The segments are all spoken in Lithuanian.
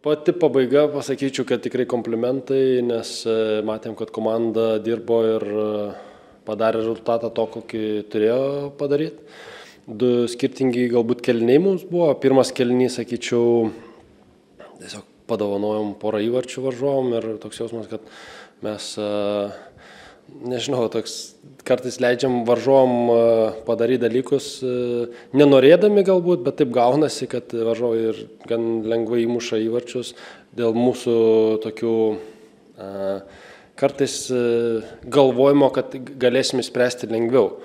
Pati pabaiga, pasakyčiau, kad tikrai komplimentai, nes matėm, kad komanda dirbo ir padarė rezultatą to, kokį turėjo padaryti. Du skirtingi galbūt keliniai mums buvo. Pirmas kelinys, sakyčiau, tiesiog padovanojom porą įvarčių varžovom ir toks jausmas, kad mes, nežinau, toks kartais leidžiam varžovom padaryti dalykus, nenorėdami galbūt, bet taip gaunasi, kad varžovai ir gan lengvai įmuša įvarčius dėl mūsų tokių kartais galvojimo, kad galėsime spręsti lengviau.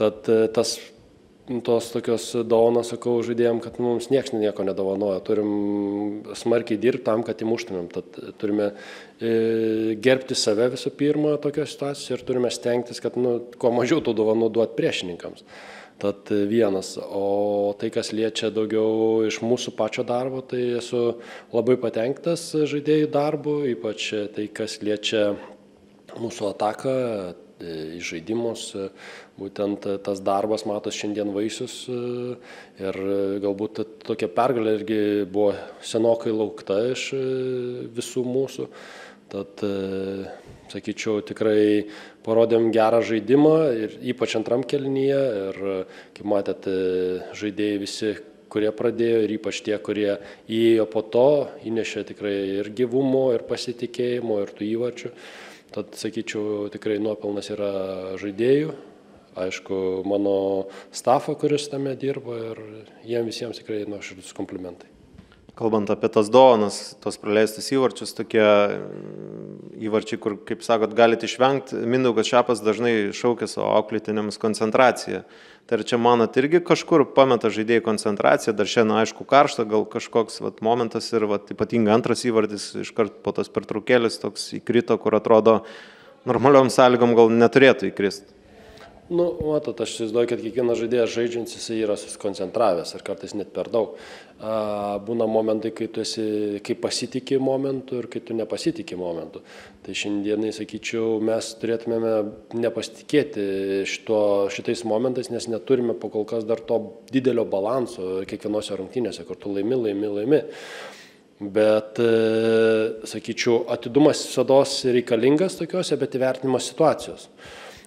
Tad tos tokios dovanos, sakau, žaidėjom, kad mums nieks nieko nedovanoja. Turim smarkiai dirbti tam, kad įmuštumėm. Tad turime gerbti save visų pirma tokios situacijos ir turime stengtis, kad kuo mažiau tų dovanų duoti priešininkams. Tad vienas. O tai, kas liečia daugiau iš mūsų pačio darbo, tai esu labai patenkintas žaidėjų darbu, ypač tai, kas liečia mūsų ataką, į žaidimus, būtent tas darbas matos šiandien vaisius ir galbūt tokia pergalė irgi buvo senokai laukta iš visų mūsų. Tad, sakyčiau, tikrai parodėm gerą žaidimą ir ypač antram kėlinyje ir, kaip matėt, žaidėjai visi, kurie pradėjo ir ypač tie, kurie įėjo po to, įnešė tikrai ir gyvumo, ir pasitikėjimo, ir tų įvarčių. Tad, sakyčiau, tikrai nuopelnas yra žaidėjų, aišku, mano stafo, kuris tame dirba ir jiems visiems tikrai nuoširdūs komplimentai. Kalbant apie tas dovanas, tos praleistus įvarčius, tokie įvarčiai, kur, kaip sakot, galite išvengti, Mindaugas Šepas dažnai šaukia savo auklėtiniams koncentraciją. Tai ar čia manot irgi kažkur pameta žaidėjų koncentraciją, dar šiandien aišku karšta, gal kažkoks momentas ir ypatingai antras įvartis iškart po tos pertraukėlės toks įkrito, kur atrodo normaliom sąlygom gal neturėtų įkristi. Matot, aš įsivaizduoju, kad kiekvienas žaidėjas žaidžiantis jisai yra susikoncentravęs ir kartais net per daug. Būna momentai, kai pasitikė momentu ir kai tu nepasitikė momentu. Tai šiandienai, sakyčiau, mes turėtumėme nepasitikėti šitais momentais, nes neturime kol kas dar to didelio balanso kiekvienose rungtynėse, kur tu laimi. Bet, sakyčiau, atidumas visados reikalingas tokiuose, bet įvertinimas situacijos.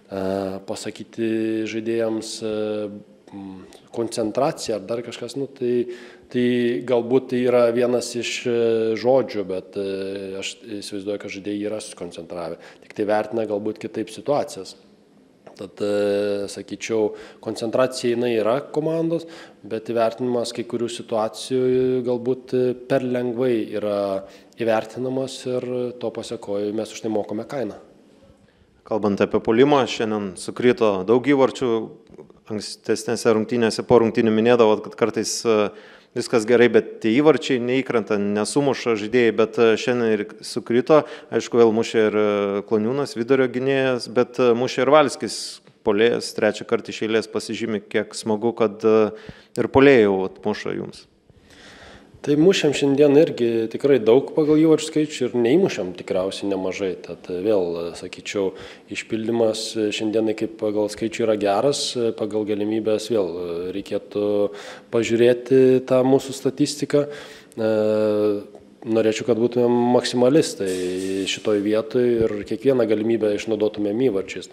Pasakyti žaidėjams koncentraciją ar dar kažkas, tai galbūt tai yra vienas iš žodžių, bet aš įsivaizduoju, kad žaidėjai yra susikoncentravę, tik tai vertina galbūt kitaip situacijas. Tad, sakyčiau, koncentracija jinai yra komandos, bet įvertinimas kai kurių situacijų galbūt per lengvai yra įvertinamas ir to pasekoju mes už tai mokame kainą. Kalbant apie puolimą, šiandien sukrito daug įvarčių, ankstesnėse rungtynėse po rungtynių minėdavot, kad kartais viskas gerai, bet tie įvarčiai neįkrenta, nesumuša žaidėjai, bet šiandien ir sukrito, aišku, vėl mušė ir Kloniūnas, vidurio gynėjas, bet mušė ir Valskis, puolėjas, trečią kartą iš eilės pasižymi, kiek smagu, kad ir puolėjai jau muša jums. Tai mušiam šiandien irgi tikrai daug pagal įvarčių skaičių ir neįmušiam tikriausiai nemažai. Tad vėl, sakyčiau, išpildymas šiandienai kaip pagal skaičių yra geras, pagal galimybės vėl reikėtų pažiūrėti tą mūsų statistiką. Norėčiau, kad būtumėm maksimalistai šitoj vietoj ir kiekvieną galimybę išnaudotumėm įvarčiais.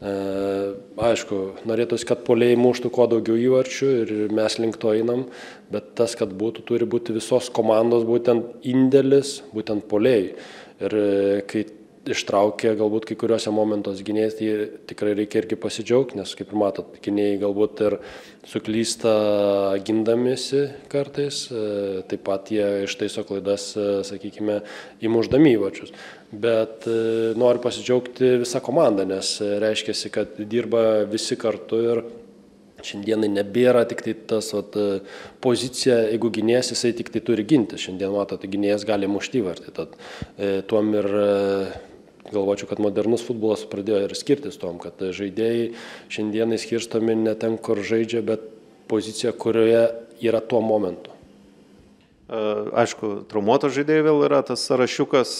Aišku, norėtųsi, kad puolėjai muštų kuo daugiau įvarčių ir mes link to einam, bet tas, kad turi būti visos komandos būtent indėlis, būtent puolėjai. Ir kai ištraukia galbūt kai kuriuose momentos gynėjai, tai tikrai reikia irgi pasidžiaugti, nes kaip ir matot, gynėjai galbūt ir suklysta gindamisi kartais, taip pat jie ištaiso klaidas, sakykime, įmušdami įvarčius. Bet noriu pasidžiaugti visą komandą, nes reiškia, kad dirba visi kartu ir šiandienai nebėra tik tai tas pozicija, jeigu gynėjas, jisai tik tai turi ginti. Šiandien, matot, gynėjas gali mušti įvartį. Tad tuom ir galvočiau, kad modernus futbolas pradėjo ir skirtis tom, kad žaidėjai šiandienai skirstomi ne ten, kur žaidžia, bet pozicija, kurioje yra tuo momentu. Aišku, traumuotos žaidėjų vėl yra tas sąrašiukas,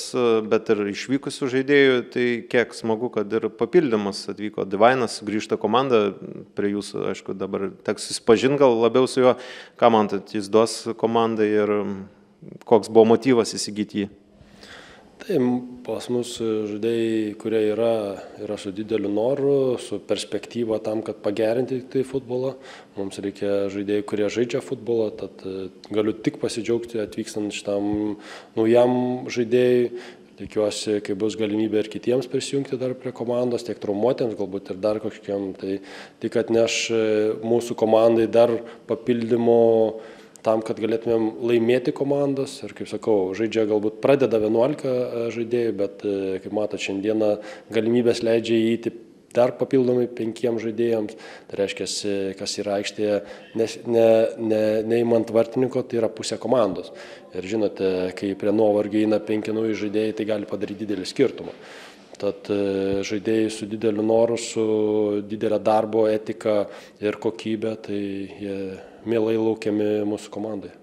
bet ir išvykusių žaidėjų, tai kiek smagu, kad ir papildymas atvyko. Divainas grįžta komanda prie jūsų, aišku, dabar teks susipažinti gal labiau su juo, ką mantat, jis duos komandai ir koks buvo motyvas įsigyti jį? Tai pas mus žaidėjai, kurie yra su dideliu noru, su perspektyva tam, kad pagerinti tai futbolą. Mums reikia žaidėjai, kurie žaidžia futbolą, tad galiu tik pasidžiaugti atvykstant šitam naujam žaidėjui. Tikiuosi, kai bus galimybė ir kitiems prisijungti dar prie komandos, tiek traumuotiems, galbūt ir dar kažkokiam, tai tik atneš mūsų komandai dar papildymo tam, kad galėtumėm laimėti komandas. Ir kaip sakau, žaidžia galbūt pradeda 11 žaidėjų, bet kaip matot, šiandieną galimybės leidžia įeiti dar papildomai 5 žaidėjams. Tai reiškia, kas yra aikštėje, neįmant vartininko, tai yra pusė komandos. Ir žinote, kai prie nuovargio eina 5 nauji žaidėjai, tai gali padaryti didelį skirtumą. Tad žaidėjai su dideliu noru, su didelė darbo etika ir kokybė, tai jie mielai laukiami mūsų komandoje.